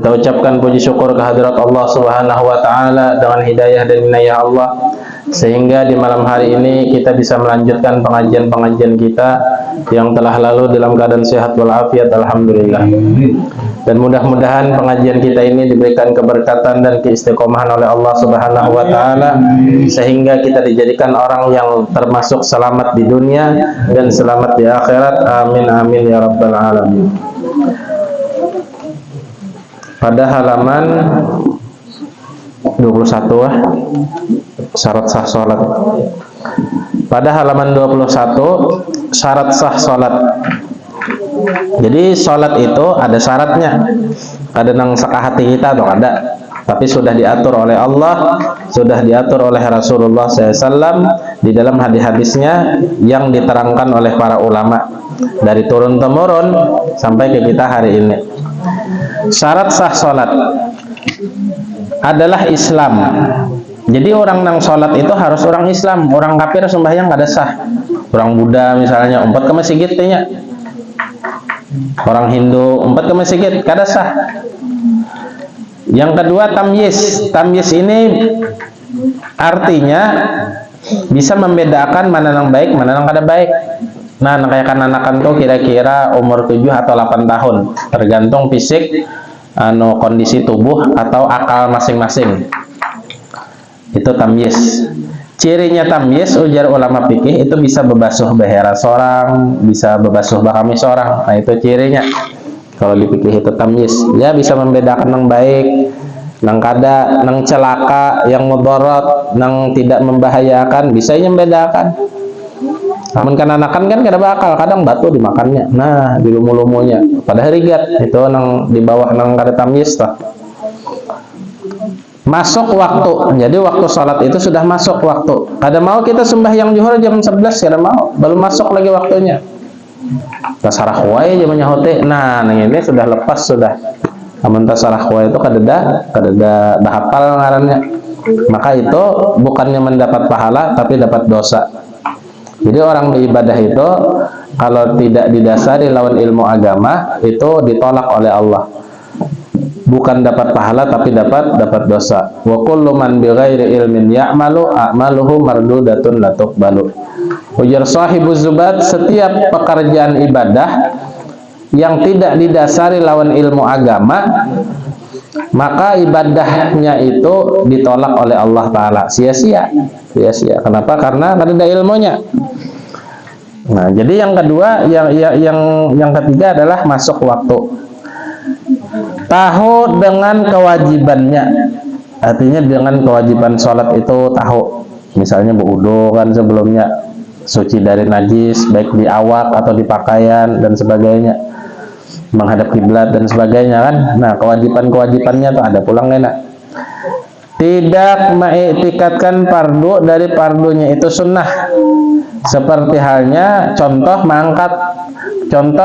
Kita ucapkan puji syukur kehadirat Allah Subhanahu wa taala dengan hidayah dan inayah Allah sehingga di malam hari ini kita bisa melanjutkan pengajian-pengajian kita yang telah lalu dalam keadaan sehat walafiat, alhamdulillah. Dan mudah-mudahan pengajian kita ini diberikan keberkatan dan keistiqomahan oleh Allah Subhanahu wa taala sehingga kita dijadikan orang yang termasuk selamat di dunia dan selamat di akhirat. Amin amin ya rabbal alamin. Pada halaman 21 syarat sah salat. Pada halaman 21 syarat sah salat. Jadi salat itu ada syaratnya. Ada nang hati kita atau ada. Tapi sudah diatur oleh Allah, sudah diatur oleh Rasulullah SAW di dalam hadis-hadisnya yang diterangkan oleh para ulama dari turun temurun sampai ke kita hari ini. Syarat sah salat adalah Islam. Jadi orang nang salat itu harus orang Islam. Orang kafir sembahyang nggak ada sah. Orang Buddha misalnya umpat ke masjid nya. Orang Hindu umpat ke masjid kada sah. Yang kedua tamyiz. Tamyiz ini artinya bisa membedakan mana yang baik, mana yang kada baik. Nah, kayak anak-anak tuh kira-kira umur 7 atau 8 tahun, tergantung fisik, kondisi tubuh atau akal masing-masing. Itu tamyiz. Cirinya tamyiz, ujar ulama fikih, itu bisa bebasuh behera seorang, bisa bebasuh bakami seorang. Nah, itu cirinya. Kalau di fikih itu tamyiz. Ya bisa membedakan yang baik, nang kada, nang celaka, yang mudarat, nang tidak membahayakan, bisa membedakan. Namun kan kada bakal, kadang batu dimakannya. Nah, di lumu-lumunya. Pada harigat itu nang di bawah nang kada tamyiz tah. Masuk waktu. Jadi waktu salat itu sudah masuk waktu. Kada mau kita sembahyang zuhur jam 11, kada mau. Belum masuk lagi waktunya. Tasarah wae jamannya hote. Nah, nang ini sudah lepas sudah. Namun tasarah wae itu kada hafal ngarannya. Maka itu bukannya mendapat pahala tapi dapat dosa. Jadi orang beribadah itu kalau tidak didasari lawan ilmu agama itu ditolak oleh Allah. Bukan dapat pahala tapi dapat dosa. Wa kullu man bighairi ilmin ya'malu a'maluhu mardudatun la tuqbalu. Ujar Shahibuz Zubat, setiap pekerjaan ibadah yang tidak didasari lawan ilmu agama maka ibadahnya itu ditolak oleh Allah Ta'ala, sia-sia. Kenapa? Karena tidak ada ilmunya. Nah, jadi yang kedua, yang ketiga adalah masuk waktu. Tahu dengan kewajibannya, artinya dengan kewajiban sholat itu tahu. Misalnya berwudu kan sebelumnya, suci dari najis, baik di awak atau di pakaian dan sebagainya, menghadap kiblat dan sebagainya kan. Nah, kewajibannya tuh ada pulang enak. Tidak mengiktikatkan fardu dari fardunya itu sunnah. Seperti halnya contoh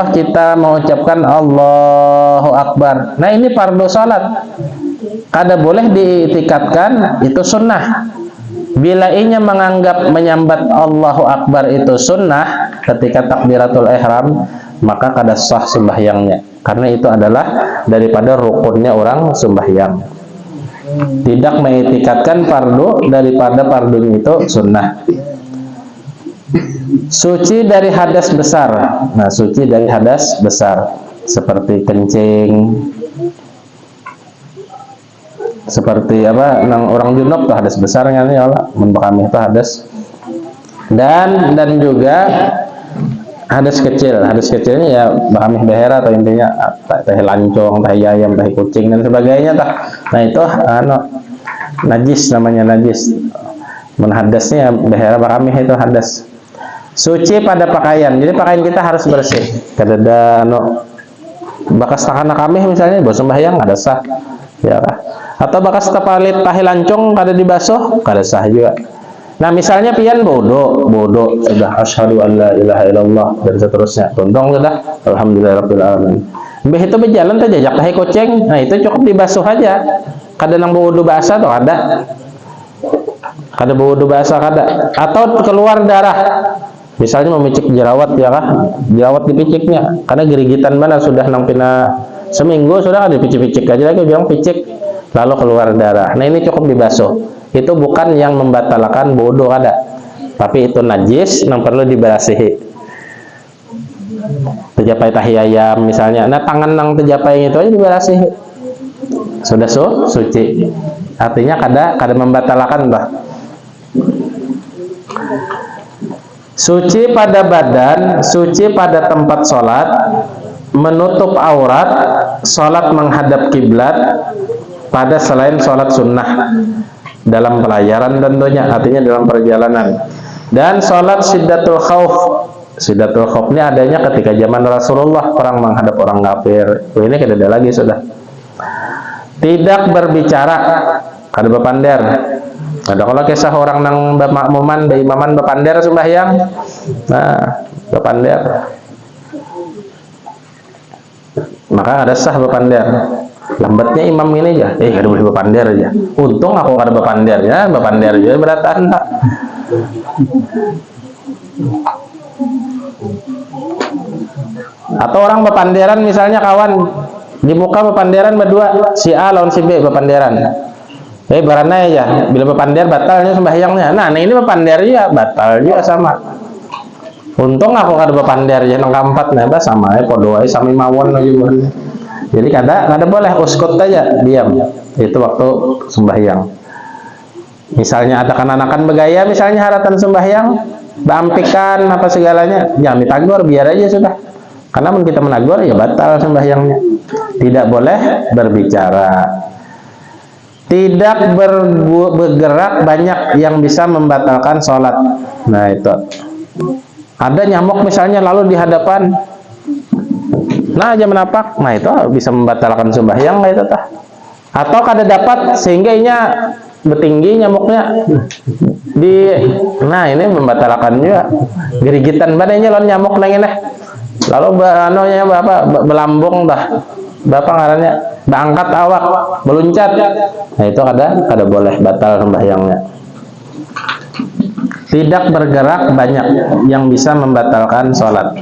kita mengucapkan Allahu Akbar. Nah, ini fardu salat. Kada boleh diiktikatkan itu sunnah. Bila inya menganggap menyambat Allahu Akbar itu sunnah ketika takbiratul ihram, maka kada sah sembahyangnya. Karena itu adalah daripada rukunnya orang sembahyang. Tidak mengitikatkan fardu daripada fardunya itu sunnah. Suci dari hadas besar. Nah, suci dari hadas besar seperti kencing, seperti apa, nang orang junub tuh hadas besarnya nih Allah, kami itu hadas. Dan juga hadas kecilnya ya bahamih behera atau intinya teh lancong, teh ayam, teh kucing dan sebagainya tah. Nah, itu najis, namanya najis. Menhadasnya behera bahamih itu hadas. Suci pada pakaian. Jadi pakaian kita harus bersih. Kada ada bakas takana kami misalnya bau sembahyang ada sah. Ya kah? Atau bakas tapalit tahi lancong kada dibasuh, kada sah juga. Nah, misalnya pian bodoh sudah asyhadu an la ilaha illallah dan seterusnya. Tundong sudah alhamdulillahirabbil alamin. Mbah itu berjalan teh jajak tahi kucing. Nah, itu cukup dibasuh aja. Kada nang wudu basah atau ada. Kada wudu basah kada. Atau keluar darah. Misalnya memicik jerawat ya kah? Jerawat dipiciknya karena gerigitan mana sudah nang pina seminggu sudah ada picik-picik aja lagi bilang picik lalu keluar darah. Nah ini cukup dibasuh. Itu bukan yang membatalkan wudu ada, tapi itu najis yang perlu dibersihi. Terjapai tahi ayam misalnya, nah tangan nang terjapai itu aja dibersihi. Sudah suci. Artinya kada membatalkan bah. Suci pada badan, suci pada tempat sholat, menutup aurat, sholat menghadap kiblat pada selain sholat sunnah dalam pelayaran tentunya, artinya dalam perjalanan. Dan sholat syiddatul khauf. Syiddatul khauf ini adanya ketika zaman Rasulullah perang menghadap orang kafir. Ini tidak ada lagi sudah. Tidak berbicara, kada bepander. Ada kalau kisah orang nang makmuman, imaman bepander sembahyang. Nah, bepander. Maka ada sah bepander. Lambatnya imam ini aja, kada boleh bepander aja. Untung aku kada bepander ya, bepander aja beratan tak. Atau orang bepanderan misalnya kawan di muka bepanderan berdua, si A lawan si B bepanderan. Barana ya, bila bepander batalnya sembahyangnya. Nah ini bepander ya batal juga sama. Untung aku kada bepander ya nang keempat nah sama ya podo ae sami mawon juga. Jadi kada boleh uskut aja diam. Itu waktu sembahyang. Misalnya ada kan-anakan begaya misalnya haratan sembahyang, bampikan apa segalanya, jangan ditagur biar aja sudah. Karena kita menagur ya batal sembahyangnya. Tidak boleh berbicara. Tidak bergerak banyak yang bisa membatalkan sholat. Nah itu ada nyamuk misalnya lalu di hadapan, nah aja menapak, nah itu bisa membatalkan sembahyang itu tah. Atau kada dapat sehingga inya bertinggi nyamuknya nah ini membatalkan juga. Gerigitan badannya lawan nyamuk nang ini lalu anonya bapak belambung dah bapak ngarannya berangkat awak meluncat, nah itu kada boleh batal sembahyangnya. Tidak bergerak banyak yang bisa membatalkan sholat.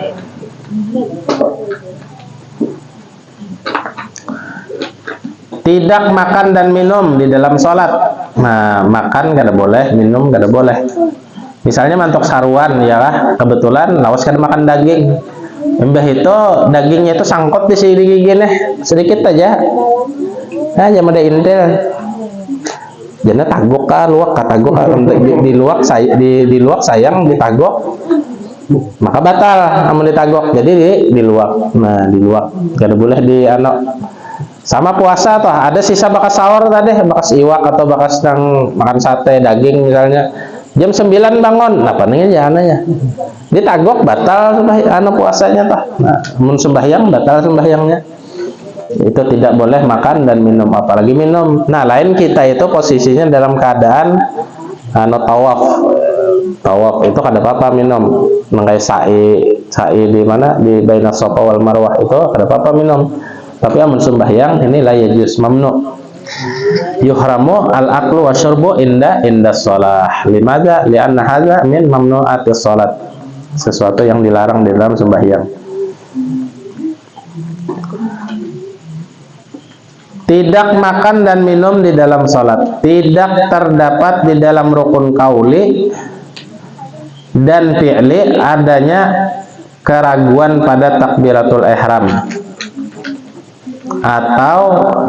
Tidak makan dan minum di dalam sholat. Nah makan kada boleh, minum kada boleh. Misalnya mantok saruan ya lah, kebetulan lawas kada makan daging. Mbah itu dagingnya itu sangkut di sini gigi sedikit aja. Nah jangan ada intel. Jangan tagok ka luak katagok di luak sayang ditagok maka batal amun ditagok. Jadi di luak. Nah di luak kada boleh di sama puasa toh ada sisa bakas sahur tadi bakas iwak atau bakas nang makan sate daging misalnya jam 9 bangun, nah paling aja anehnya ditagok batal puasanya toh. Nah, mun sembahyang batal sembahyangnya. Itu tidak boleh makan dan minum, apalagi minum. Nah, lain kita itu posisinya dalam keadaan tawaf. Tawaf itu kada apa-apa minum. Nangkai sa'i di mana di baina Safa wal Marwah itu kada apa-apa minum. Tapi amun sembahyang ini la yajuz mamnu. Yuhramu al-aklu wa syurbu inda shalah. Limadza? Li'anna hadza min mamnu'atis shalat. Sesuatu yang dilarang di dalam sembahyang. Tidak makan dan minum di dalam salat. Tidak terdapat di dalam rukun kauli dan fi'li adanya keraguan pada takbiratul ihram atau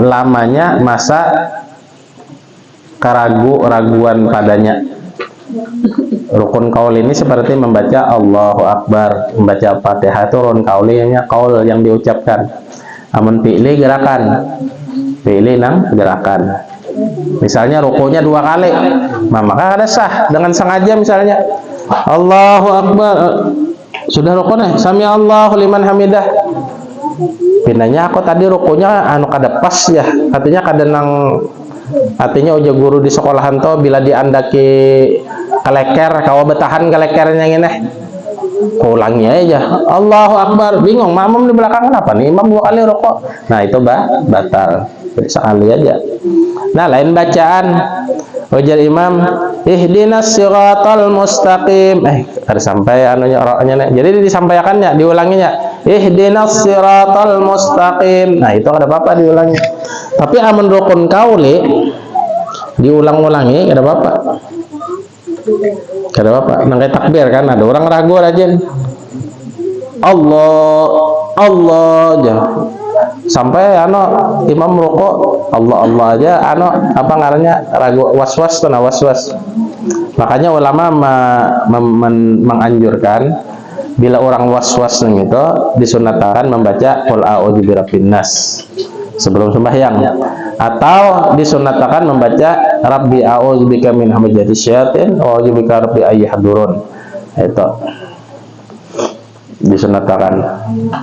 lamanya masa keraguan padanya. Rukun kaul ini seperti membaca Allahu Akbar, membaca Fatihah itu rukun kaulinya kaul yang diucapkan. Amun fi'li gerakan, fi'li nang gerakan. Misalnya rukunya 2 kali, maka ada sah dengan sengaja misalnya Allahu Akbar sudah rukunnya sami Allahu liman hamidah. Pindahnya aku tadi rukunya kada pas ya, artinya kada nang artinya uja guru di sekolahan to bila diandaki keleker kawa betahan kelekernya ngene ulangnya aja Allahu Akbar bingung makmum di belakang kenapa nih imam 2 kali rukuk. Nah itu batal sekali aja. Nah lain bacaan ujar imam ihdinas siratal mustaqim ada sampai anunya orangnya jadi disampaikannya diulanginya ihdinas siratal mustaqim. Nah, itu ada apa-apa diulangi. Tapi amun rukun kauli diulang-ulangi ada apa-apa. Ada apa-apa. Nang takbir kan ada orang ragu rajin. Allah aja. Sampai imam rukuk Allah aja apa ngarannya ragu was-was tuh was-was. Makanya ulama menganjurkan bila orang was-was gitu disunatkan membaca qul a'udzu birabbin nas sebelum sembahyang, atau disunatkan membaca rabbi a'udzubika min hamazatis syayatin wa a'udzubika rabbi ayyahdurun. Itu disunatkan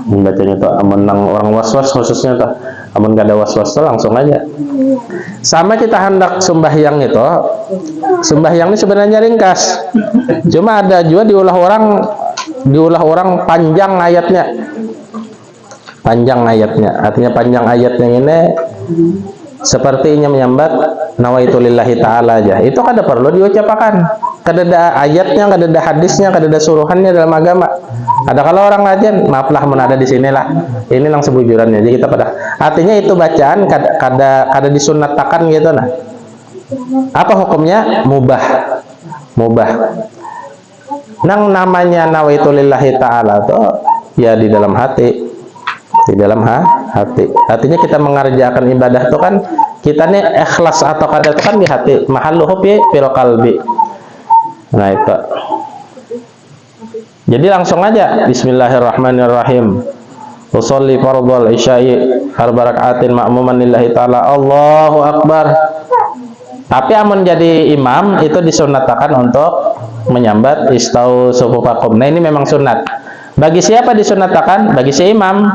membacanya tuh amun orang was-was khususnya tuh. Amun gak ada was-was tuh langsung aja. Sama kita hendak sembahyang itu, sembahyang ini sebenarnya ringkas. Cuma ada juga diulah orang panjang ayatnya. Panjang ayatnya. Artinya panjang ayatnya ini sepertinya menyambat nawaitu lillahi ta'ala aja. Itu kada perlu diucapkan. Kada ada ayatnya, kada ada hadisnya, kada ada suruhannya dalam agama. Ada kalau orang rajin, maaflah mun ada di sinilah. Ini nang sebujurannya. Jadi kita pada artinya itu bacaan kada disunatakan gitu nah. Apa hukumnya? Mubah. Nang namanya nawaitu lillahi ta'ala tuh ya di dalam hati. Di dalam hati. Artinya kita mengerjakan ibadah itu kan kita nih ikhlas atau kada kan di hati. Mahalluhu fil qalbi. Nah itu. Jadi langsung aja bismillahirrahmanirrahim. Usolli fardhal isya'i arba raka'atin ma'muman lillahi ta'ala. Allahu akbar. Tapi amun jadi imam itu disunatakan untuk menyambat istau sufufakum. Nah ini memang sunat. Bagi siapa disunatakan? Bagi si imam.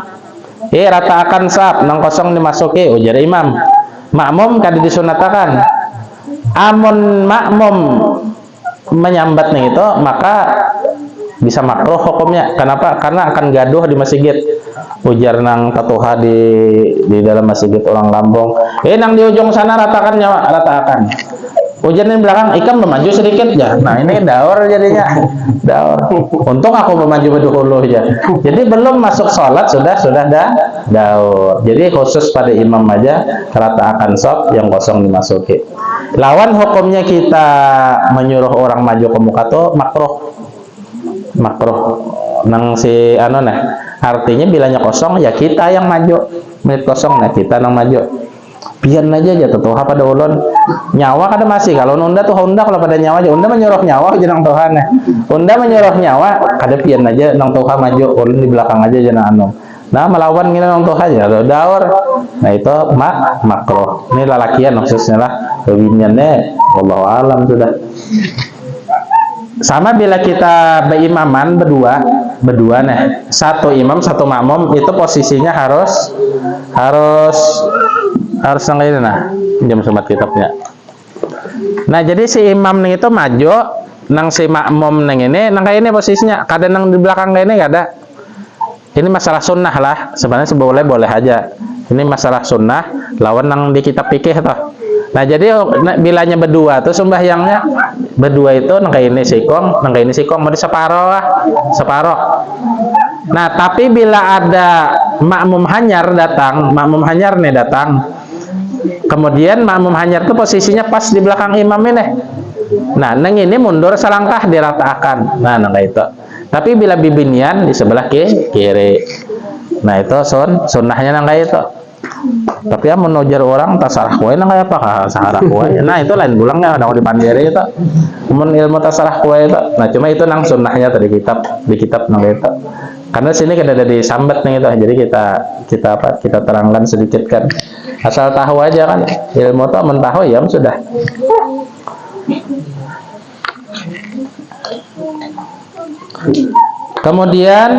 Rataakan saf nang kosong dimasuki ujar imam. Makmum kada disunatakan. Amun makmum menyambat nih itu maka bisa makruh hukumnya. Kenapa? Karena akan gaduh di masjid. Ujar nang tatuha di dalam masjid orang Lampung. Nang di ujung sana ratakan nyawa, ratakan. Ujar di belakang ikam memaju sedikit ya. Nah ini daur jadinya. Daur. Untung aku memaju berdahulu ya. Jadi belum masuk sholat sudah daur. Jadi khusus pada imam aja ratakan sop yang kosong dimasuki. Lawan hukumnya kita menyuruh orang maju ke muka tuh makruh. Nang si artinya bilanya kosong ya kita yang maju. Menit kosong nah kita nang maju. Pian aja tuh pada ulun nyawa kada masih kalau unda tuh unda kalau pada nyawa aja unda menyuruh nyawa aja nang Tuhan unda menyuruh nyawa kada pian aja nang Tuhan maju ulun di belakang aja jangan nah melawan gini nang Tuhan aja daur. Nah itu makruh. Ini lalakian khususnya lah kebinyannya wallahu alam sudah. Sama bila kita berimaman berdua nih, satu imam satu makmum itu posisinya harus nang ini nah jam sumat kitabnya. Nah jadi si imam nih itu maju nang si makmum nang ini nang kayak ini posisinya kada nang di belakang kayak ini kada. Ini masalah sunnah lah sebenarnya boleh aja. Ini masalah sunnah lawan nang di kitab fikih toh. Nah jadi bilanya berdua tuh sembahyangnya berdua itu nang kayak ini sikong mau di separoh. Nah tapi bila ada makmum hanyar datang kemudian makmum hanyar itu posisinya pas di belakang imam ini. Nah nang ini mundur selangkah diratakan. Nah nang itu. Tapi bila bibinian di sebelah kiri. Nah itu sunnahnya nang kayak itu. Tapi ya menujar orang tasarah kue nang kayak apa sahara kue. Nah itu lain bulangnya ada di pandiri itu. Ilmu tasarah kue itu. Nah cuma itu nang sunnahnya tadi di kitab nang itu. Karena sini kada ada disambat nih itu. Jadi kita terangkan sedikit kan. Asal tahu aja kan ilmu tuh mentahu ya sudah. Kemudian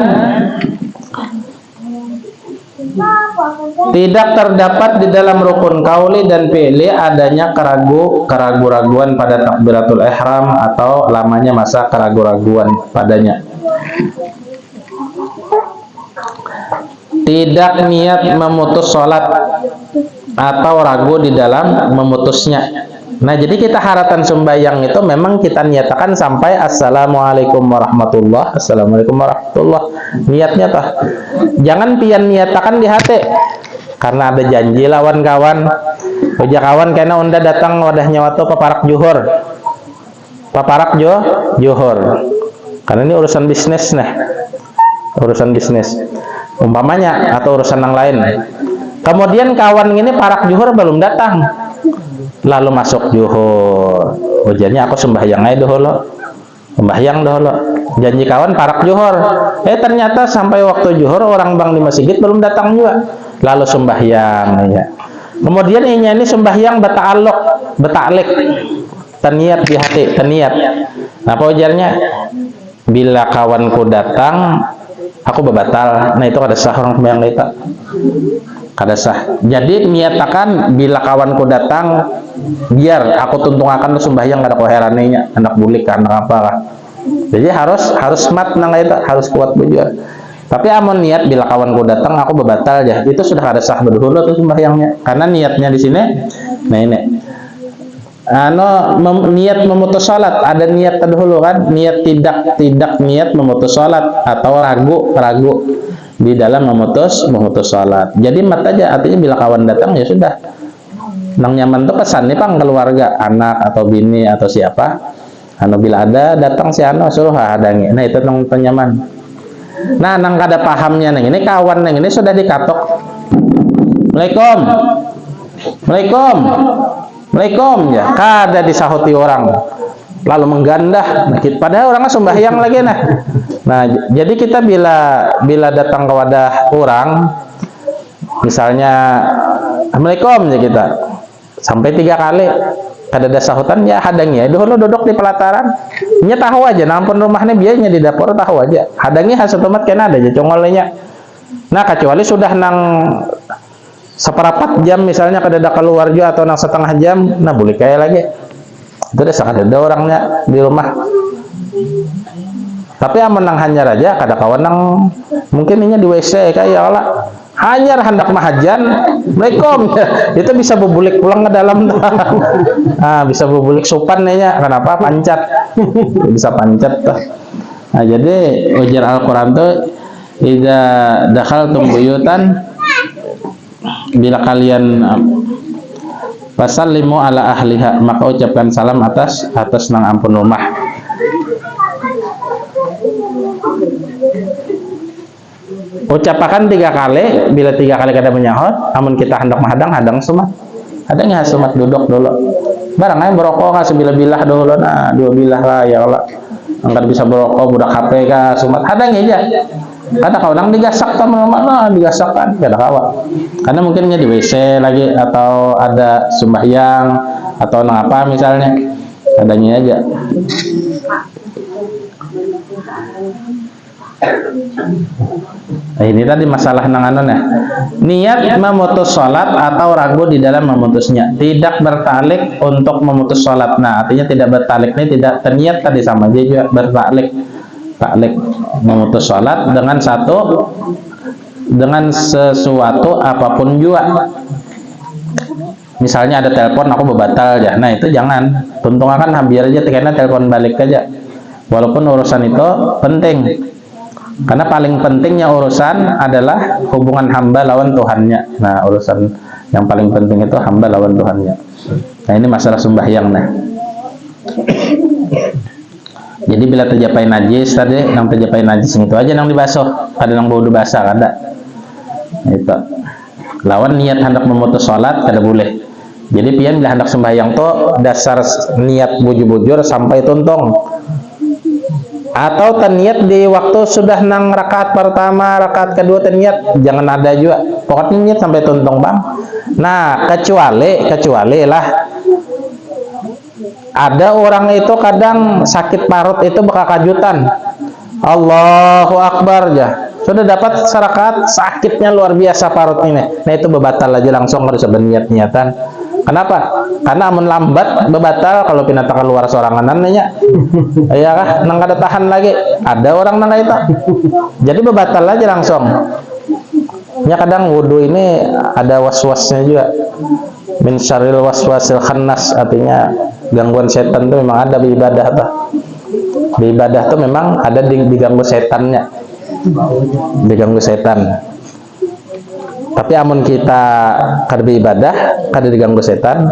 tidak terdapat di dalam rukun kauli dan fi'li adanya keraguan-raguan pada takbiratul ihram atau lamanya masa keraguan-raguan padanya. Tidak niat memutus sholat atau ragu di dalam memutusnya. Nah, jadi kita haratan sembahyang itu memang kita niatakan sampai assalamualaikum warahmatullah, assalamualaikum warahmatullah. Niatnya tah. Jangan pian niatakan di hati. Karena ada janji lawan kawan. Uja kawan kena unda datang wadahnya waktu paparak juhur. Paparak juhur. Karena ini urusan bisnis nah. Urusan bisnis. Umpamanya atau urusan yang lain. Kemudian kawan ini parak juhur belum datang. Lalu masuk juhur. Ujarnya aku sembahyang aja dulu. Sembahyang dulu. Janji kawan parak juhur. Ternyata sampai waktu juhur orang bang di masjid belum datang juga. Lalu sembahyang ya. Kemudian ini sembahyang beta'aluk, teniat di hati, teniat. Nah, apa ujarnya? Bila kawanku datang, aku berbatal. Nah, itu ada sah orang sembahyang itu. Kada sah. Jadi niatakan bila kawanku datang, biar aku tuntungakan lu sembahyang kada koheranenya, anak bulik anak apa lah. Jadi harus mat nang itu, harus kuat bujur. Tapi amun niat bila kawanku datang aku berbatal aja. Itu sudah ada sah berdahulu tuh sembahyangnya. Karena niatnya di sini nah ini. Niat memutus salat, ada niat terdahulu kan, niat tidak niat memutus salat atau ragu di dalam memutus salat. Jadi mat aja, artinya bila kawan datang ya sudah. Nang nyaman tuh pesan nih pang keluarga, anak atau bini atau siapa. Bila ada datang si suruh hadangi. Nah itu nang nyaman. Nah, nang kada pahamnya nang ini kawan nang ini sudah dikatok. Assalamualaikum ya. Kada disahuti orang. Lalu menggandah. Nah, padahal orangnya sembahyang lagi nah. Nah, jadi kita bila datang ke wadah orang misalnya Assalamualaikum ya kita. Sampai 3 kali kada ada sahutan ya hadangi ya dulu duduk di pelataran nya tahu aja nampun rumahnya biayanya di dapur tahu aja hadangi hasil tomat kena ada aja congolnya. Nah kecuali sudah nang seperempat jam misalnya kada ada keluar juga atau nang setengah jam nah boleh kayak lagi itu udah sangat ada orangnya di rumah. Tapi aman nang hanyar aja kada kawan nang mungkin ini di WC kayak lah hanyar hendak mahajan Assalamualaikum itu bisa bebulik pulang ke dalam bisa bebulik supan nya kenapa pancat bisa pancat tuh. Nah jadi ujar Al-Quran tuh idza dakhaltum buyutan bila kalian fasallimu ala ahliha maka ucapkan salam atas nang ampun rumah. Ucapakan 3 kali, bila 3 kali kada menyahut, namun kita hendak menghadang, hadang sumat. Hadangnya sumat duduk dulu. Barang aja berokok ka sebilah-bilah dulu, nah 2 bilah lah ya Allah. Angkat bisa berokok, budak HP ka sumat, hadang aja. Kada kau nang digasak ta mana digasak kan, kada kawa. Karena mungkinnya di WC lagi atau ada sembahyang atau nang apa misalnya. Hadangnya aja. Nah, ini tadi masalah nanganannya niat memutus sholat atau ragu di dalam memutusnya, tidak bertalik untuk memutus sholat. Nah artinya tidak bertalik ini tidak terniat tadi sama dia juga bertalik memutus sholat dengan sesuatu apapun juga. Misalnya ada telepon aku berbatal aja, nah itu jangan tuntungakan biar aja karena telepon balik aja walaupun urusan itu penting. Karena paling pentingnya urusan adalah hubungan hamba lawan Tuhannya. Nah, urusan yang paling penting itu hamba lawan Tuhannya. Nah, ini masalah sembahyang nah. Jadi bila tercapai najis tadi, yang tercapai najis itu aja yang dibasuh, ada yang bau basah ada. Itu. Lawan niat hendak memutus salat kada boleh. Jadi pian bila hendak sembahyang tuh dasar niat bujur-bujur sampai tuntung. Atau terniat di waktu sudah nang rakaat pertama, rakaat kedua terniat, jangan ada juga. Pokoknya niat sampai tuntung bang. Nah kecuali lah ada orang itu kadang sakit parut itu bakal kajutan. Allahu Akbar ya. Sudah dapat serakaat sakitnya luar biasa parut ini. Nah itu bebatal aja langsung harus berniat-niatan. Kenapa? Karena amun lambat bebatal kalau pinata keluar sorangan nya. Iya kah? Nang kada tahan lagi. Ada orang nang itu. Jadi bebatal aja langsung. Ya kadang wudu ini ada was-wasnya juga. min syarril waswasil khannas, artinya gangguan setan itu memang ada di ibadah tuh. Di ibadah tuh memang ada diganggu setannya, diganggu setan. Tapi amun kita kada ibadah kada diganggu setan,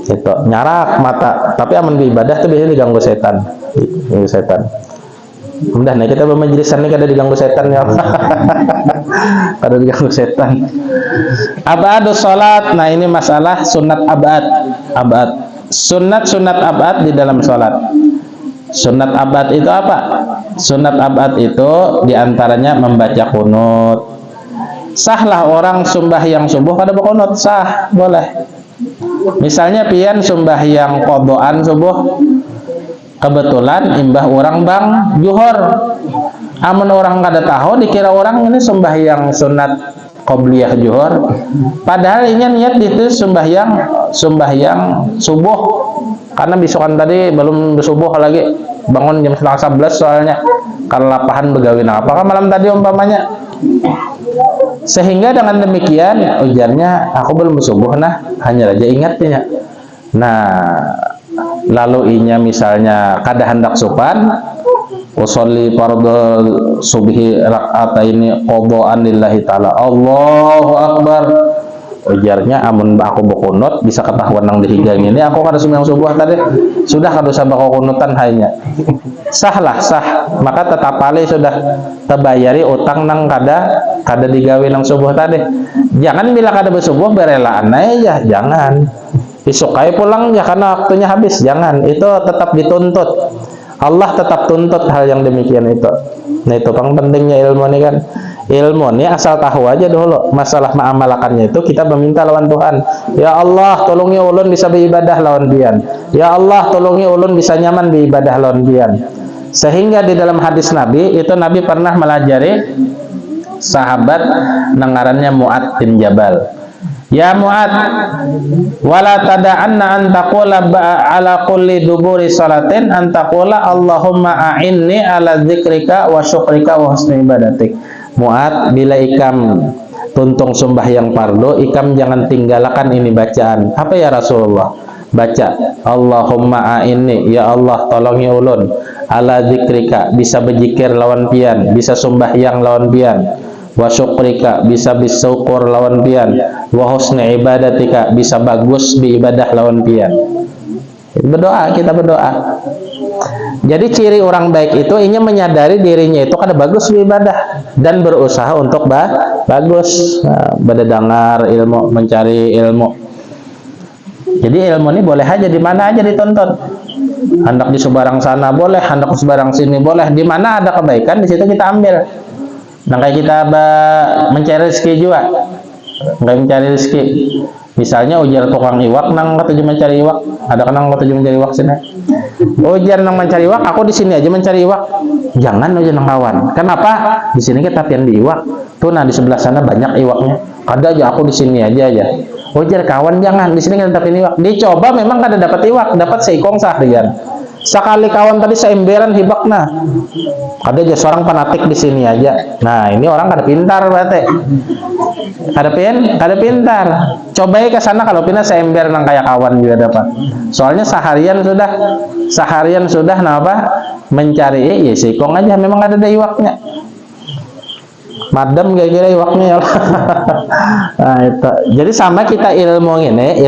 itu nyarak mata. Tapi amun di ibadah tuh biasanya diganggu setan, diganggu setan. Mudah nih kita bermajlisan nih kada diganggu setan ya. Kada diganggu setan. Abadus salat. Nah, ini masalah sunat abad. Abad. Sunat abad di dalam salat. Sunat abad itu apa? Sunat abad itu diantaranya membaca kunut. Sahlah orang sembahyang subuh kada berkunut, sah, boleh. Misalnya pian sembahyang qodaan subuh, kebetulan imbah orang bang juhur, amun orang kada tahu dikira orang ini sembahyang sunat qobliyah juhur, padahal ini niat itu sembahyang subuh, karena besokan tadi belum subuh lagi, bangun jam 11 soalnya kelapahan begawi apa kan malam tadi umpamanya, sehingga dengan demikian ujarnya aku belum subuh, nah hanya aja ingatnya. Nah, lalu inya misalnya kada hendak sopan, usolli fardhu subhi raka'ataini qadaan lillahi ta'ala, Allahu akbar, ujarnya amun aku berkunut bisa ketahuan nang dihigang ini aku kada sembahyang subuh tadi, sudah kada usah bako kunutan hanya sahlah, sah, maka tetap pale sudah terbayari utang nang kada digawe nang subuh tadi. Jangan bila kada bersubuh berelaan aja, jangan besok aja pulang ya karena waktunya habis, jangan, itu tetap dituntut. Allah tetap tuntut hal yang demikian itu. Nah, itu paling pentingnya ilmu ini kan. Ilmu ini asal tahu aja dulu, masalah mengamalkannya itu kita meminta lawan Tuhan. Ya Allah, tolongi ulun bisa beribadah lawan bian. Ya Allah, tolongi ulun bisa nyaman beribadah lawan bian. Sehingga di dalam hadis Nabi itu Nabi pernah melajari sahabat nengarannya Mu'ad bin Jabal. Ya Mu'ad, wala tada'anna an taqula ala kulli duburi salatin an taqula Allahumma a'inni ala dzikrika wa syukrika wa husni ibadatik. Mu'ad, bila ikam tuntung sembahyang fardu, ikam jangan tinggalkan ini bacaan. Apa ya Rasulullah? Baca Allahumma a'inni, ya Allah tolongi ulun ala dzikrika, bisa berzikir lawan pian, bisa sembahyang lawan pian, wa syukrika, bisa bersyukur lawan pian, wa husni ibadatika, bisa bagus beribadah lawan pian. Berdoa, kita berdoa. Jadi ciri orang baik itu ingin menyadari dirinya itu kada bagus beribadah dan berusaha untuk bagus, berdengar ilmu, mencari ilmu. Jadi ilmu ini boleh aja di mana aja dituntut. Hendak di sebarang sana boleh, hendak di sebarang sini boleh. Di mana ada kebaikan di situ kita ambil. Nah, kayak kita mencari rezeki juga, nggak mencari rezeki. Misalnya ujar tukang iwak nang ketujuh mencari iwak, ada kan nang ketujuh mencari iwak sini. Ujar nang mencari iwak, aku di sini aja mencari iwak. Jangan ujar nang kawan. Kenapa? Di sini kita pian di iwak. Tuh nah di sebelah sana banyak iwaknya. Kada aja aku di sini aja. Ujar kawan jangan, di sini kita dapat iwak. Dicoba memang kada dapat iwak, dapat seikong seharian. Sekali kawan tadi seemberan hibakna. Ada aja seorang fanatik di sini aja. Nah, ini orang kada pintar berarti. Kada pintar. Cobai ke sana kalau pindah seember nang kayak kawan juga dapat. Soalnya seharian sudah nah apa? Mencari ya sikong aja memang ada iwaknya. Madam kira-kira iwaknya ya. Nah, itu. Jadi sama kita ilmu ini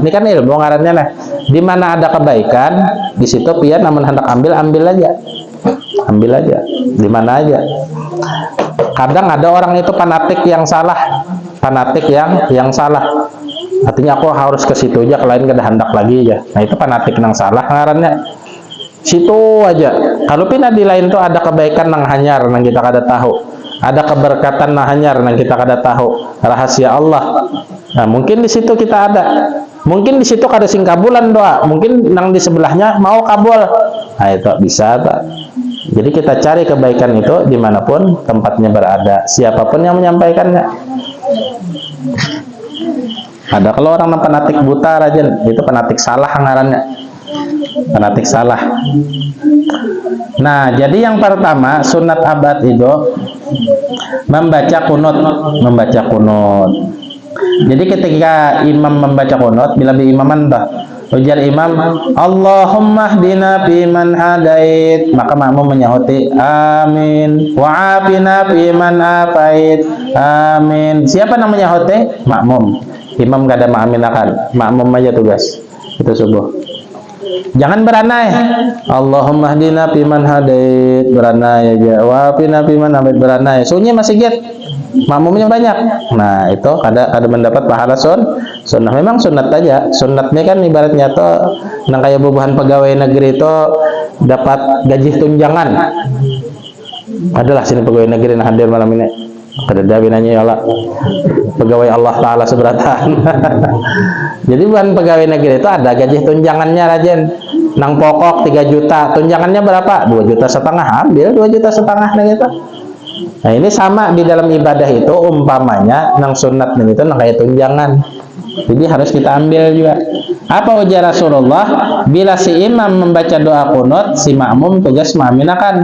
kan ilmu ngarannya nih. Di mana ada kebaikan, di situ pian namun hendak ambil aja. Ambil aja. Di mana aja. Kadang ada orang itu fanatik yang salah. Fanatik yang salah. Artinya aku harus ke situ aja, lain kada hendak lagi aja. Nah, itu fanatik yang salah ngarannya. Situ aja. Kalau pindah di lain tuh ada kebaikan nang hanyar nang kita kada tahu. Ada keberkatan nang hanyar nang kita kada tahu. Rahasia Allah. Nah, mungkin di situ kita ada. Mungkin di situ kada sing kabulan doa. Mungkin nang di sebelahnya mau kabul. Nah, itu bisa tak? Jadi kita cari kebaikan itu dimanapun tempatnya berada, siapapun yang menyampaikannya. Ada kalau orang fanatik buta aja, itu fanatik salah ngarannya. Fanatik salah. Nah, jadi yang pertama sunat abad itu membaca kunut. Jadi ketika imam membaca qunut, bila imaman dah ujar imam, Allahumma hdina fiman hadait, maka makmum menyahuti amin, wa afina fiman afait, amin. Siapa yang menyahuti? Makmum. Imam gak ada mengaminakan, makmum aja tugas. Itu subuh. Jangan beranai. Allahumma hdina fiman hadait, beranai aja. Wa afina fiman afait, beranai. Sunyi masih get. Makmumnya banyak. Nah, itu ada mendapat pahala sunnah. Memang sunat aja. Sunatnya kan ibaratnya tuh nang kayak bubuhan pegawai negeri itu dapat gaji tunjangan. Adalah sini pegawai negeri yang hadir malam ini. Kada nanya ya Allah. Pegawai Allah Taala seberatan. Jadi bukan pegawai negeri itu ada gaji tunjangannya Rajen. Nang pokok 3 juta, tunjangannya berapa? 2,5 juta. Ambil 2,5 juta nang itu. Nah, ini sama di dalam ibadah itu umpamanya nang sunat nih itu nang kayak tunjangan. Jadi harus kita ambil juga. Apa ujar Rasulullah? Bila si imam membaca doa qunut, si makmum tugas mengaminakan.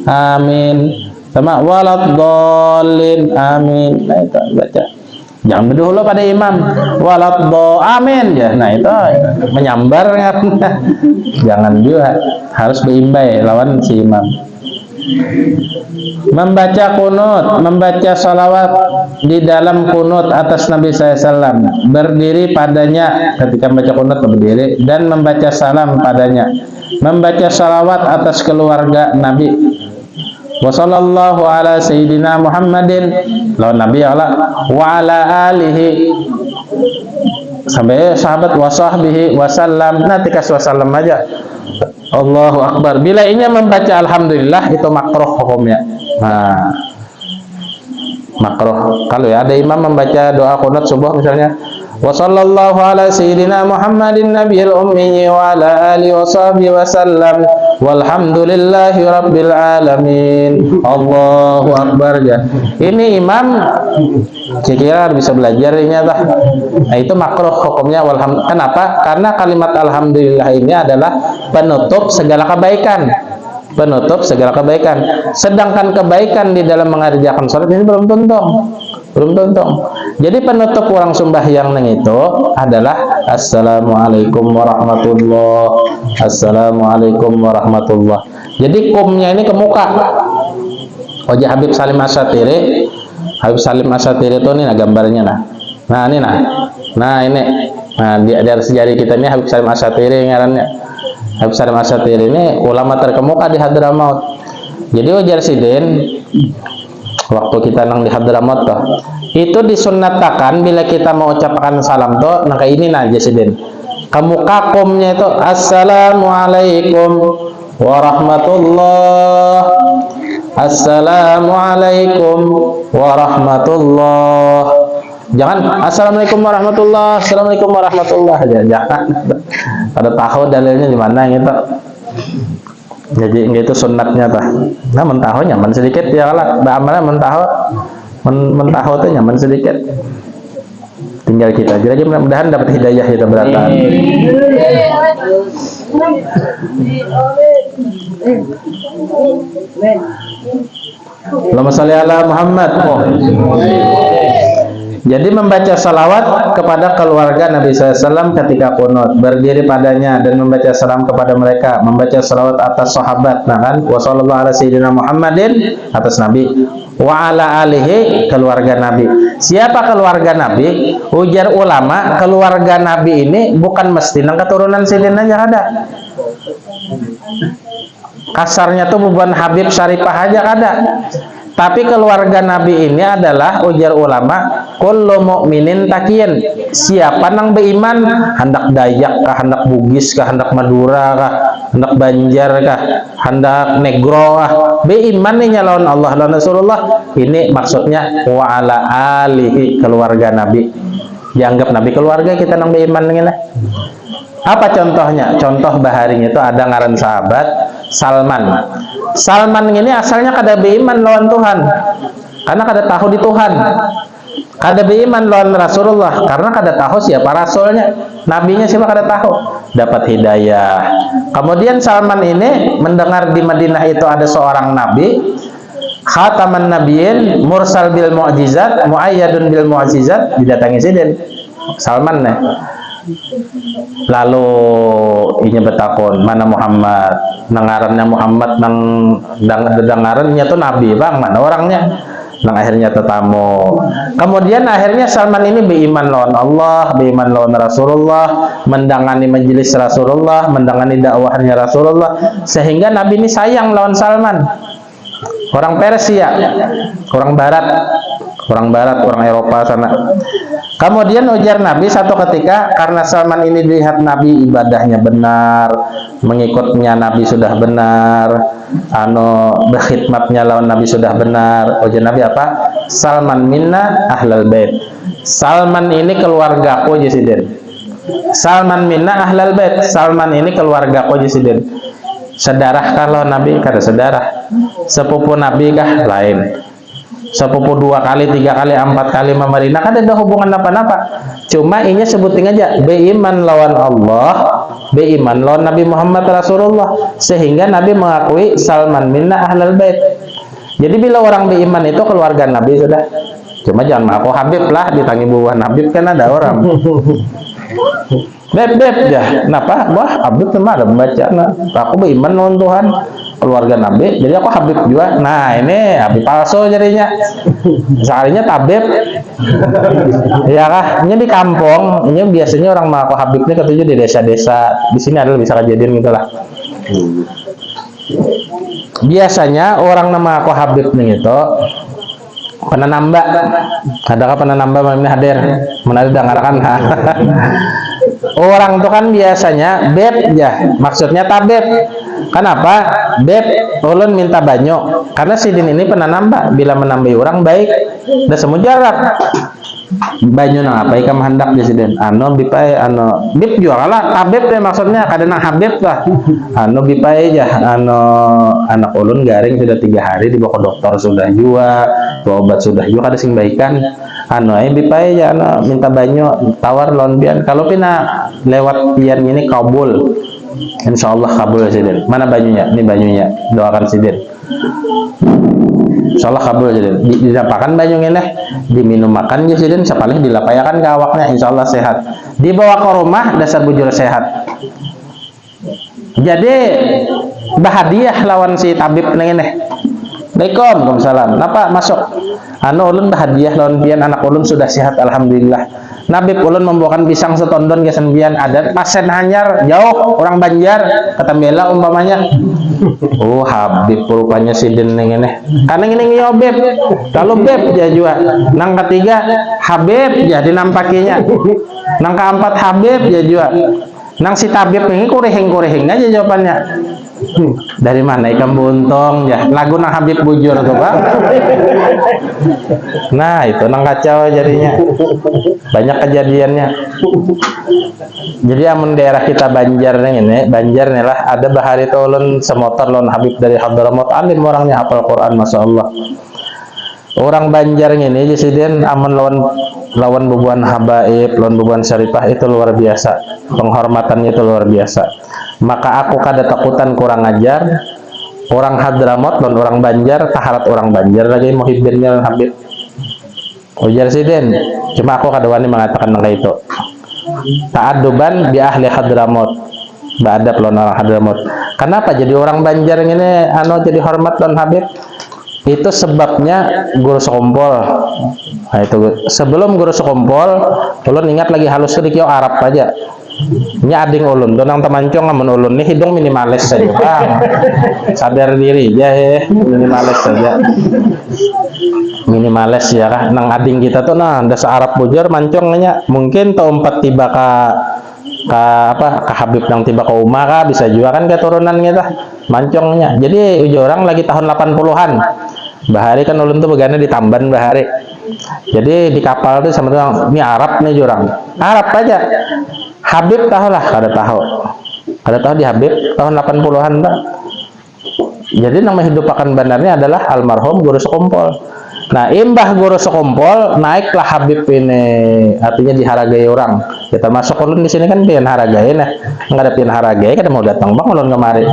Amin. Sama waladhdallin, amin. Nah, itu baca. Jangan berdahulu pada imam. Waladhdallin, amin ya. Nah, itu menyambar kan. Jangan juga. Harus berimbai lawan si imam. Membaca kunut, membaca salawat di dalam kunut atas Nabi SAW, berdiri padanya ketika membaca kunut berdiri dan membaca salam padanya, membaca salawat atas keluarga Nabi. Wassallallahu ala sayyidina Muhammadin, lawan Nabi Allah wa ala alihi sampai sahabat wasahbihi wasallam. Nanti kasih wasallam aja. Allahu Akbar. Bila ini membaca alhamdulillah itu makruh hukumnya. Nah, makruh. Kalau ya ada imam membaca doa qunut subuh misalnya, wa sallallahu ala sayyidina Muhammadin nabiyil ummi wa ala alihi washabihi wasallam walhamdulillahi rabbil alamin. Allahu Akbar ya. Ini imam kira bisa belajar ini dah. Nah, itu makruh hukumnya kenapa? Karena kalimat alhamdulillah ini adalah penutup segala kebaikan. Penutup segala kebaikan. Sedangkan kebaikan di dalam mengerjakan sholat ini belum tentu. Jadi penutup orang sembahyang itu adalah assalamualaikum warahmatullah. Assalamualaikum warahmatullah. Jadi kumnya ini ke muka. Wajah Habib Salim Asyatiri. Habib Salim Asyatiri itu nih nah gambarnya nah. Nah ini nah. Nah ini. Nah di sejari kita ini Habib Salim Asyatiri ngarannya. Habib Salim Asyatiri ini ulama terkemuka di Hadramaut. Jadi wajar sidin waktu kita nang di Hadramaut tuh, itu disunnatakan bila kita mau ucapkan salam tuh nah kayak ini nah sidin. Kemuka kumnya itu assalamualaikum warahmatullah. Assalamualaikum warahmatullah. Jangan assalamualaikum warahmatullah, assalamualaikum warahmatullah aja. Jangan. Pada tahu dalilnya di mana gitu. Jadi itu sunnatnya tah. Nah mentahu nyaman sedikit ya lah. Ba'amala mentahu itu nyaman sedikit. Tinggal kita. Jadi mudah-mudahan dapat hidayah kita beratan. Allahumma shalli ala Muhammad. Jadi membaca salawat kepada keluarga Nabi SAW ketika qunut, berdiri padanya dan membaca salam kepada mereka, membaca salawat atas sahabat, nah kan, wa sallallahu ala sayyidina Muhammadin atas Nabi, wa ala alihi keluarga Nabi. Siapa keluarga Nabi? Ujar ulama, keluarga Nabi ini bukan mesti nang keturunan sidin aja ada. Kasarnya tuh bukan Habib Syarifah aja ada. Tapi keluarga Nabi ini adalah ujar ulama kullu mu'minin taqiyin. Siapa nang beriman, hendak Dayak kah, hendak Bugis kah, hendak Madura kah, hendak Banjar kah, hendak Negro kah, beriman nih lawan Allah dan Rasulullah. Ini maksudnya wa ala alihi keluarga Nabi. Dianggap Nabi keluarga kita nang beriman ngene. Apa contohnya? Contoh baharinya itu ada ngaran sahabat Salman. Salman ini asalnya kada beriman lawan Tuhan, karena kada tahu di Tuhan. Kada beriman lawan Rasulullah, karena kada tahu siapa rasulnya, nabinya siapa kada tahu. Dapat hidayah. Kemudian Salman ini mendengar di Madinah itu ada seorang nabi, khataman nabiyyin mursal bil mu'jizat muayyadun bil mu'jizat didatangi sidin Salman nih. Lalu inya betakon mana Muhammad nangarannya Muhammad nang dengarannya tuh nabi bang mana orangnya nang akhirnya tetamu. Kemudian akhirnya Salman ini beriman lawan Allah, beriman lawan Rasulullah, mendangani majelis Rasulullah, mendangani dakwahnya Rasulullah, sehingga Nabi ini sayang lawan Salman. Orang Persia, orang Barat, orang Eropa sana. Kemudian ujar Nabi satu ketika, karena Salman ini dilihat Nabi ibadahnya benar, mengikutnya Nabi sudah benar, berkhidmatnya lawan Nabi sudah benar. Ujar Nabi apa? Salman minna ahlal bait. Salman ini keluargaku Jesiden. Salman minna ahlal bait. Salman ini keluargaku Jesiden. Sedarah kalau Nabi kata sedarah. Sepupu Nabi kah lain. Sepupu 2 kali, 3 kali, 4 kali memerintah kan ada hubungan apa-apa. Cuma ini sebutin aja beiman lawan Allah, beiman lawan Nabi Muhammad Rasulullah, sehingga Nabi mengakui Salman minna ahlal bait. Jadi bila orang beiman itu keluarga Nabi sudah. Cuma jangan mengaku Habib lah, ditangi buah Habib kan ada orang. Beb ya, kenapa? Wah Habib cuma ada membaca. Nah, aku beriman lawan Tuhan, keluarga Nabi, jadi aku Habib juga. Nah ini Habib palsu jadinya. Sekalinya tabib, ya kah? Ini di kampung, ini biasanya orang mengaku Habib ini ketujuh di desa-desa. Di sini adalah bisa kejadian gitulah. Biasanya orang nama aku Habib nih itu pernah nambah. Adakah pernah nambah mana hadir? Mana dengarkan? Orang itu kan biasanya beb ya, maksudnya tabib. Kenapa? Beb, ulun minta banyak. Karena sidin ini pernah nambah. Bila menambahi orang baik, udah semujarab. Banyak nang apa ikam hendak di sidin. Bipai bib juga lah. Tabib ya maksudnya. Kadang Habib lah. Bipai aja. Anak ulun garing sudah 3 hari dibawa ke dokter sudah juga. Obat sudah juga ada sing baikan. Bipai aja. Minta banyak. Tawar lawan pian. Kalau pina lewat pian ini kabul. Insya Allah kabul Sidin. Mana banyunya? Ini banyunya. Doakan Sidin. Insya Allah kabul Sidin. Didapakan banyunya nih. Diminum makan ya Sidin. Sepalih dilapayakan ke awaknya. Insya Allah sehat. Dibawa ke rumah dasar bujur sehat. Jadi bahadiah lawan si tabib nih nih. Waalaikumsalam. Napa masuk? Ulun bahadiah lawan pian anak ulun sudah sehat alhamdulillah. Nabi ulun membawakan pisang setondon ke sembian ada pasien hanyar jauh orang Banjar kata bela umpamanya. Oh Habib rupanya sidin ini karena ini yo beb kalau beb ya juga nang ketiga Habib jadi nampakinya nang keempat Habib ya juga nang si tabib ini kurehing aja jawabannya. Dari mana ikan buntung ya lagu nang Habib bujur tuh Pak. Nah itu nang kacau jadinya banyak kejadiannya. Jadi amun daerah kita Banjar nih lah ada bahari tolon semotor lon Habib dari Hadramaut alim orangnya hafal Quran Masya Allah. Orang Banjar ini Jesiden amun lawan bubuan habaib lawan bubuan syarifah itu luar biasa, penghormatannya itu luar biasa. Maka aku kada takutan kurang ajar orang Hadramaut dan orang Banjar taharat orang Banjar lagi muhibbinnya Habib ujar Sidin. Cuma aku kada wani mengatakan nang itu ta'adduban bi ahli Hadramaut ba'adab lawan orang Hadramaut. Kenapa jadi orang Banjar ini jadi hormat lawan Habib? Itu sebabnya guru sekompol. Nah itu sebelum guru sekompol ulun ingat lagi halus sedikit Arab aja. Ini ading ulun, donang temancong amun ulun nih hidung minimalis saja Bang. Sadar diri ya minimalis saja. Minimalis ya kah nang ading kita tuh nah ada Arab bujur mancongnya mungkin tahun 4 tiba ke Habib nang tiba ke Umar kah bisa juga kan keturunan kita mancongnya. Jadi uji orang lagi tahun 80-an. Bahari kan ulun tuh begana di Tamban Bahari. Jadi di kapal tuh sama tuh ini Arab nih jurang. Arab aja. Habib tahu lah, kada tahu di Habib tahun 80-an Pak. Jadi nama hidup akan benarnya adalah almarhum guru sekompol. Nah, imbah guru sekumpul, naiklah Habib ini, artinya dihargai orang. Kita masuk ulun di sini kan pian haragain ya, nggak ada pian haragai, kada mau datang bang ulun kemari.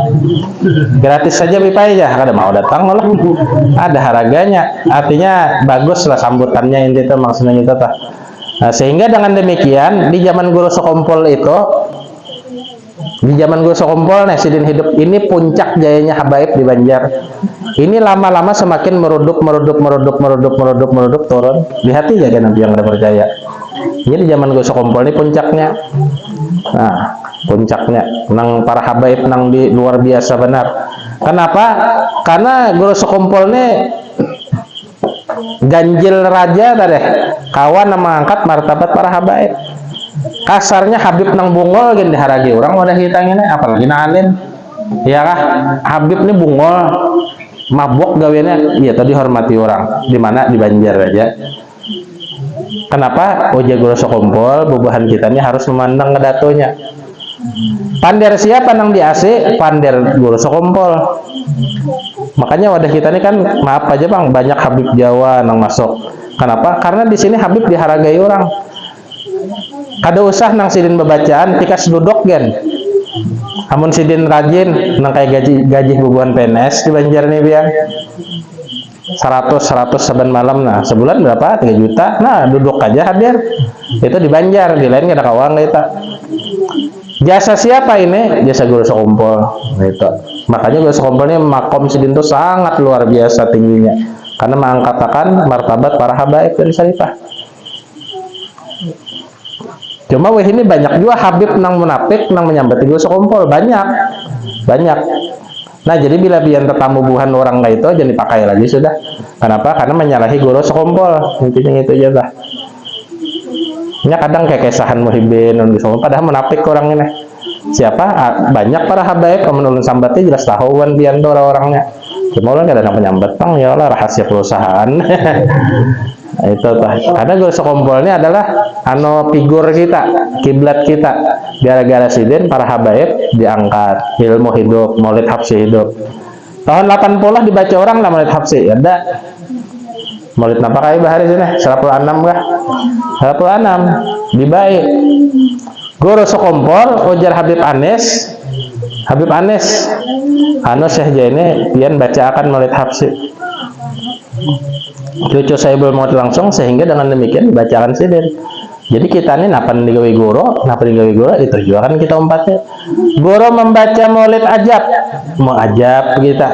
Gratis saja bipai aja, kada mau datang ulun. Ada harganya, artinya bagus lah sambutannya inti itu maksudnya itu tah. Nah, sehingga dengan demikian di zaman guru sekumpul itu, di zaman guru sekumpul nih sidin hidup ini puncak jayanya habaib di Banjar. Ini lama-lama semakin meredup turun. Lihat aja kan nanti yang ada percaya. Jadi zaman guru sekumpul ini puncaknya. Nah, puncaknya nang para habaib nang di luar biasa benar. Kenapa? Karena guru sekumpul ini ganjil raja tadi, kawan nama angkat martabat para habaib. Kasarnya Habib nang bungol gini diharagi orang wadah kita ini, apalagi nalin, ya kah? Habib ini bungol, mabuk gawiannya, iya tadi hormati orang, di mana di Banjar aja. Kenapa? Oja guru sekumpul, bubuhan kita ini harus memandang ke datunya. Pander siapa nang di AC? Pander guru sekumpul. Makanya wadah kita ini kan maaf aja bang, banyak Habib Jawa nang masuk. Kenapa? Karena di sini Habib dihargai orang. Kada usah nang sidin bebacaan, tikas duduk gen. Amun sidin rajin, nang kayak gaji bubuhan PNS di Banjar nih biang. 100 saban malam, nah sebulan berapa? 3 juta. Nah duduk aja hadir. Itu di Banjar, di lain kada kawang kita. Jasa siapa ini? Jasa guru sekumpul. Gitu. Makanya guru sekumpul ini makom sidin itu sangat luar biasa tingginya. Karena mengangkatkan martabat para habaib dari syarifah. Cuma weh ini banyak juga Habib nang munafik nang menyambati guru sekumpul, banyak. Nah jadi bila biar tetamu buhan orang kayak itu jangan dipakai lagi sudah. Kenapa? Karena menyalahi guru sekumpul. Intinya itu aja lah. Ini kadang kayak kesahan muhibin padahal munafik orang ini. Siapa? Banyak para habaib yang menulun sambatnya jelas tahuan biar orang-orangnya. Cuma orang kadang penyambat bang ya lah rahasia perusahaan. Itu tuh. Karena guru sekumpul ini adalah figur kita, kiblat kita. Gara-gara sidin para habaib diangkat, ilmu hidup, maulid hafsi hidup. Tahun 80 dibaca orang lah maulid hafsi, ada. Maulid napa kayak bahari sini? 106 kah? 106 dibaik. Guru sekumpul ujar Habib Anis. Syekh Jaini pian bacakan maulid hafsi. Cucu saya belum mau langsung sehingga dengan demikian dibacakan sidin. Jadi kita ini napa digawe guru itu juga kan kita umpatnya. Guru membaca maulid ajab, mau ajab kita.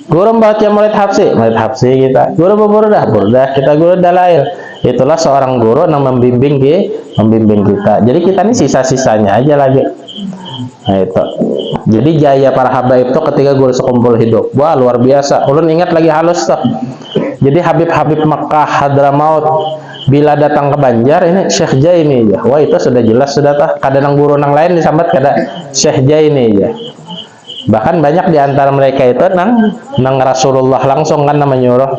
Guru membaca maulid hafsi kita. Guru burdah kita guru dalail. Itulah seorang guru yang membimbing kita. Jadi kita ini sisa-sisanya aja lagi. Nah itu. Jadi jaya para habaib itu ketika guru sekumpul hidup. Wah luar biasa. Ulun ingat lagi halus tuh. Jadi Habib Makkah, Hadramaut bila datang ke Banjar ini Syekh Jaini aja. Wah itu sudah jelas sudah tah. Kadang guru nang lain disambat kada Syekh Jaini aja. Bahkan banyak di antara mereka itu nang Rasulullah langsung kan namanya nyuruh.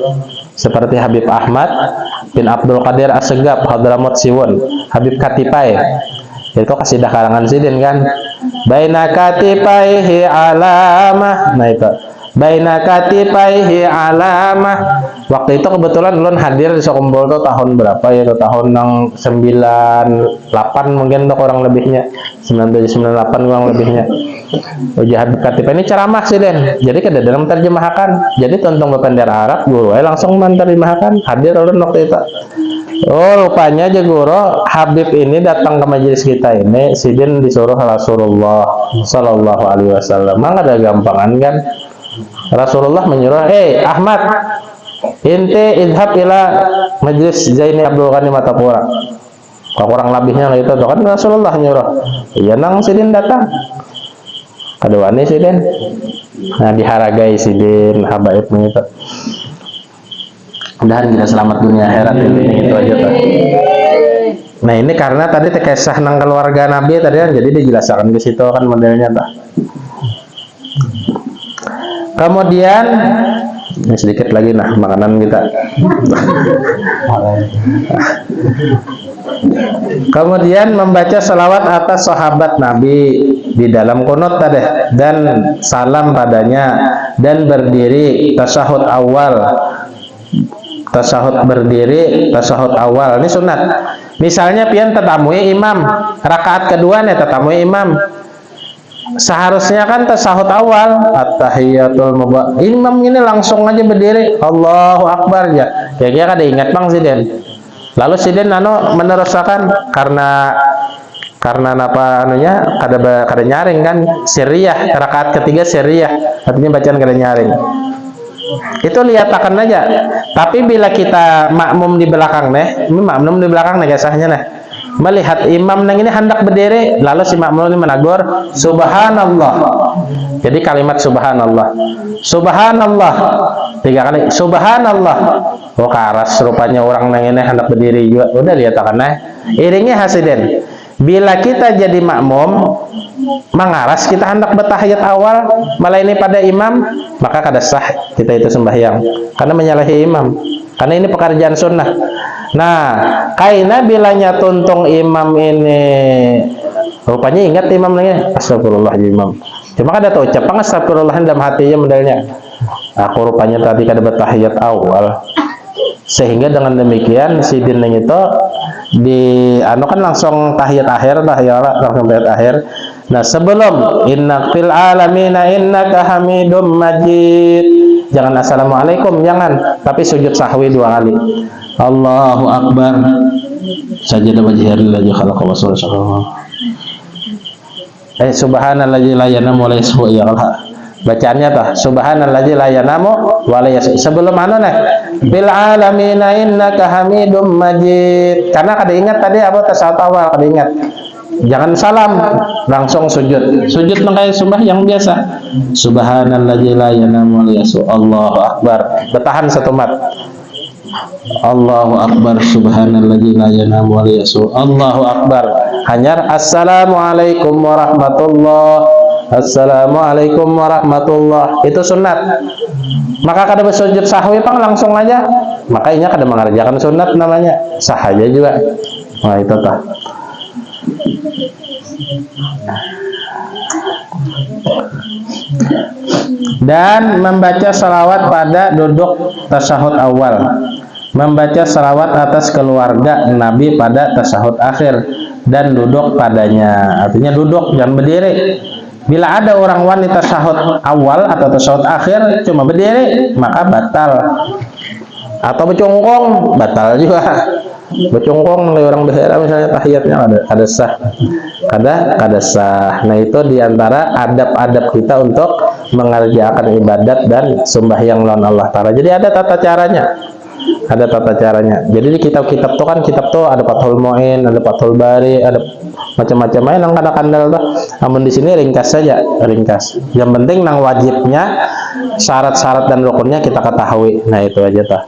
Seperti Habib Ahmad bin Abdul Qadir As-Segaf Hadramaut Siwon, Habib Katipai. Itu kasidah karangan sidin kan. Baina katipaihi alamah. Nah itu. Baina katipaihi alamah. Waktu itu kebetulan ulun hadir di sekumpul tuh tahun berapa ya? Itu tahun yang 98 mungkin tuh kurang lebihnya. 97 98 kurang lebihnya. Uji Habib Katipai ini ceramah sidin. Jadi kada dalam terjemahkan. Jadi tonton bepender Arab guru langsung menerjemahkan. Hadir ulun waktu itu. Oh rupanya aja guru Habib ini datang ke majelis kita ini sidin disuruh Rasulullah Sallallahu Alaihi Wasallam. Mang ada gampangan kan? Rasulullah menyuruh, Ahmad, inti idhab ila majelis Zaini Abdul Ghani Matapura. Kurang lebihnya lah itu kan Rasulullah nyuruh. Iya nang sidin datang. Kaduani sidin. Nah diharagai sidin habaib itu. Mudahan kita selamat dunia akhirat ini itu aja tuh. Nah ini karena tadi kisah nang keluarga Nabi tadi kan jadi dijelaskan di situ kan modelnya tuh. Kemudian ini sedikit lagi nah makanan kita. Kemudian membaca salawat atas sahabat Nabi di dalam kunut tadi dan salam padanya dan berdiri tasyahud awal Tasahud berdiri, tasahud awal ini sunat. Misalnya pian tatamui imam, rakaat kedua nih tatamui imam. Seharusnya kan tasahud awal, at-tahiyatul mubah. Imam ini langsung aja berdiri, Allahu Akbar ya. Kira-kira kada ingat Bang Siden. Lalu Siden meneruskan karena apa anunya kada nyaring kan sirriyah, rakaat ketiga sirriyah, artinya bacaan kada nyaring. Itu lihatkan aja. Tapi bila kita makmum di belakang makmum di belakang sahnya melihat imam ini hendak berdiri, lalu si makmum ini menegur subhanallah. Jadi kalimat subhanallah, subhanallah 3 kali, subhanallah. Oh karas rupanya orang ini hendak berdiri juga. Udah lihatkan iringnya hasiden. Bila kita jadi makmum mengaras, kita hendak bertahiyat awal malah ini pada imam, maka kada sah kita itu sembahyang karena menyalahi imam, karena ini pekerjaan sunnah. Nah, kaina bilanya tuntung imam ini rupanya ingat imam ini astagfirullah imam, cuma kada tahu ucap astagfirullah dalam hatinya modelnya aku rupanya tadi kada bertahiyat awal, sehingga dengan demikian si dineng itu di kan langsung tahiyat akhir langsung tahiyat akhir. Nah, sebelum inna fil alamina innaka hamidum majid, jangan assalamualaikum, jangan, tapi sujud sahwi 2 kali. Allahu Akbar. Sajada wajhilladzi khalaqa wa sawwa. Subhanalladzi la yanamu wa la yasfu ya Allah. Bacaannya tuh subhanalladzi la yanamu wa la yasfu. Sebelum bil alamina innaka hamidum majid. Karena kada ingat tadi apa tasawuf awal, kada ingat. Jangan salam, langsung sujud. Sujud kayak sembahyang biasa. Subhanalladzi la yanamu wa la yasfu. Allahu Akbar. Bertahan 1 mat. Allahu Akbar. Subhanalladzi la yanamu wa la yasfu. Allahu Akbar. Hanyar assalamualaikum warahmatullahi. Assalamualaikum warahmatullah. Itu sunat. Maka kada bersujud sahwi pang langsung aja, makanya kada mengerjakan sunat namanya, sah aja juga. Nah itu tah. Dan membaca salawat pada duduk tasahud awal, membaca salawat atas keluarga Nabi pada tasahud akhir dan duduk padanya, artinya duduk jangan berdiri. Bila ada orang wanita tasahud awal atau tasahud akhir cuma berdiri, maka batal. Atau bercongkong, batal juga. Bercongkong oleh orang behera misalnya tahiyatnya ada sah. Kada sah. Nah, itu diantara adab-adab kita untuk mengerjakan ibadat dan sembahyang lawan Allah Ta'ala. Jadi ada tata caranya. Ada tata caranya. Jadi di kitab-kitab tuh kan kitab tuh ada Fathul Muin, ada Fathul Bari, ada macam-macam lain yang kandal tuh. Namun di sini ringkas saja, ringkas. Yang penting nang wajibnya, syarat-syarat dan rukunnya kita ketahui. Nah itu aja tuh.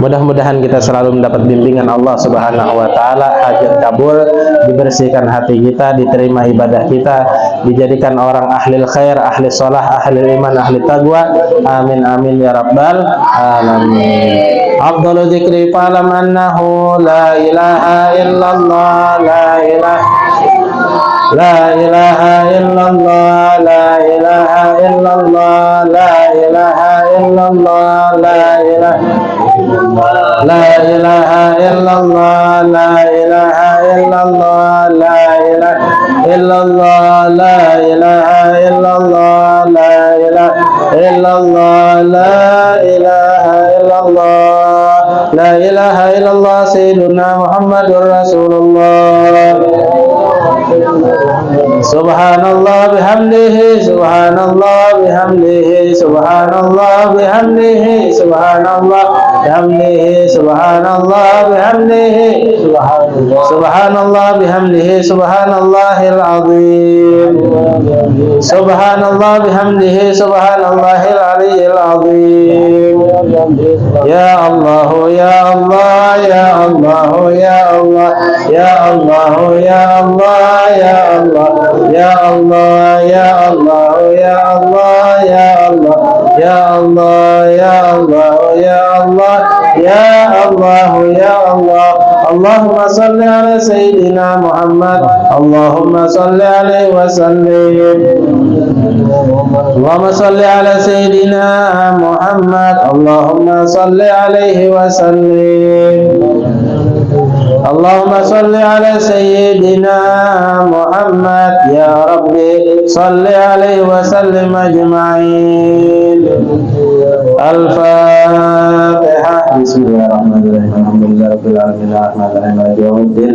Mudah-mudahan kita selalu mendapat bimbingan Allah Subhanahu wa taala, hajat kabul, dibersihkan hati kita, diterima ibadah kita, dijadikan orang ahli khair, ahli shalah, ahli iman, ahli taqwa. Amin amin ya rabbal alamin. Afdalu dzikri fa'lam annahu la ilaha illallah, la ilaha illallah, la ilaha illallah, la ilaha illallah, la ilaha illallah, la ilaha illallah, la ilaha illallah, la ilaha illallah, la ilaha illallah, la ilaha illallah, la ilaha illallah, sayyiduna Muhammadur Rasulullah. Subhanallah bihamdihi, subhanallah bihamdihi, subhanallah bihamdihi, subhanallah bihamdihi, subhanallah bihamdihi, subhanallah bihamdihi, subhanallahil azim, subhanallah bihamdihi, subhanallahil aliyyil azim. Ya Allah, ya Allah, ya Allah, ya Allah, ya Allah, ya Allah, ya Allah, ya Allah, ya Allah, ya Allah, ya Allah, ya Allah, ya Allah, ya Allah, ya Allah, ya Allah. Allahumma salli ala sayyidina Muhammad, Allahumma salli alaihi wa sallim, Allahumma salli ala sayyidina Muhammad. محمد اللهم صل عليه وسلم اللهم صل على سيدنا محمد يا ربي صل عليه وسلم أجمعين. الفاتحة. بسم الله الرحمن الرحيم الحمد لله رب العالمين الرحمن الرحيم مالك يوم الدين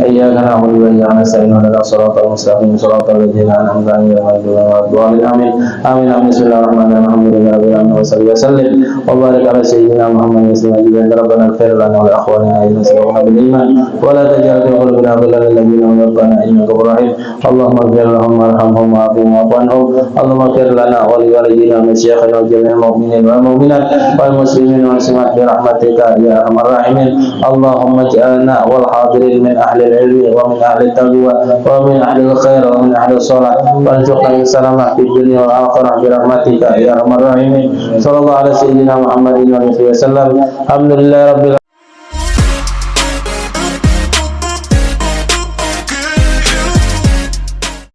إياك نعبد وإياك نستعين اهدنا الصراط المستقيم صراط الذين أنعمت عليهم غير المغضوب عليهم ولا الضالين آمين آمين آمين. بسم الله الرحمن الرحيم الحمد لله رب العالمين وصلى وسلم وبارك على سيدنا محمد وسلم أجمعين. ربنا اغفر لنا ولإخواننا الذين سبقونا بالإيمان ولا تجعل في قلوبنا غلا للذين آمنوا ربنا إنك غفور رحيم. اللهم اغفر لهم وارحمهم وعافهم واعف عنهم. اللهم اغفر لنا ولوالدينا ومشايخنا وجميع المؤمنين والمؤمنات والمسلمين والمسلمات برحمتك يا أرحم الراحمين. اللهم اجعلنا والحاضرين من أهل العلم ومن أهل التقوى ومن أهل الخير ومن أهل الصلاة وارزقنا السلامة في الدنيا والآخرة برحمتك يا أرحم الراحمين. صلى الله على سيدنا محمد وعلى آله وسلم. الحمد لله رب العالمين.